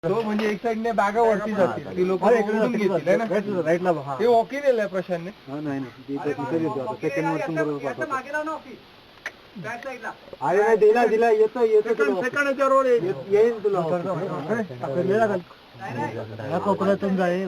तो म्हणजे एक साइडने बॅगा वरती जातील ती लोक उडून घेतील है ना राईटला हे ओके नेलंय प्रशांतने नाही सेकंड वरतून बरोबर अरे नाही दिला येतो सेकंड याच्यावर येईल तुला कोकणातून जाय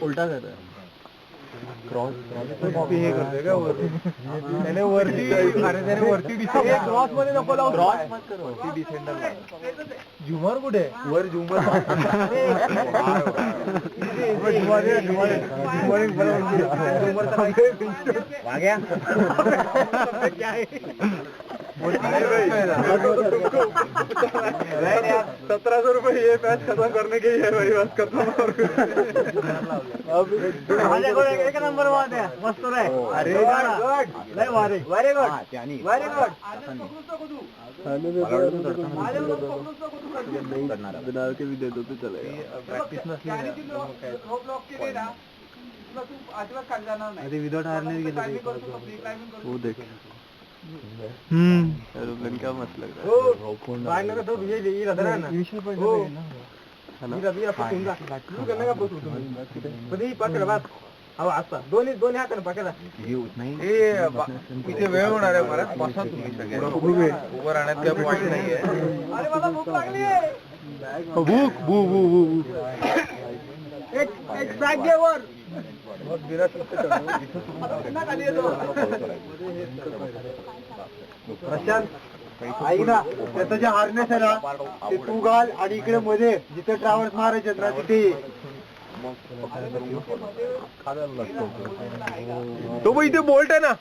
उलटा क्रॉस हे करतोय का त्याने वरती क्रॉस मध्ये नको लावू वरती डिसेंडर झुमर कुठे वर झुमर वाग्या 1700 रुपये ये मैच खत्म करने के लिए भाई बस खत्म एक नंबर बात है मस्त है अरे वेरी गुड के भी दे दो तो चलेगा प्रैक्टिस नसली अरे विदाउट हारने गेले वो देख एरोप्लेन क्या मस्त लग रहा है दोन्ही हाताने पकडा इथे वेळ होणार आहे मला बसा तुम्ही सगळे उभं राहण्यात काही पॉईंट नाहीये एक बॅग घे वर प्रशांत ऐक ना त्याचं जे हार्नेस आहे ना ते तू घाल आणि इकडे मध्ये जिथे ट्रॅव्हल्स मारायचे ना तिथे तो पण इथे बोल्ट आहे ना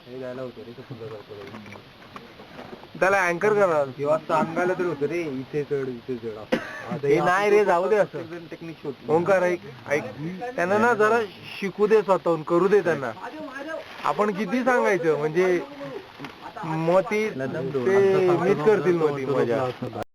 त्याला अँकर करा किंवा सांगायला तर होतं रे इथे चढ हे नाही रे जाऊ दे असं टेक्निक शोध ओंकार ऐक त्यांना ना जरा शिकू दे स्वतःहून करू दे त्यांना आपण किती सांगायचं म्हणजे मग ती ते मिस करतील मग ती मजा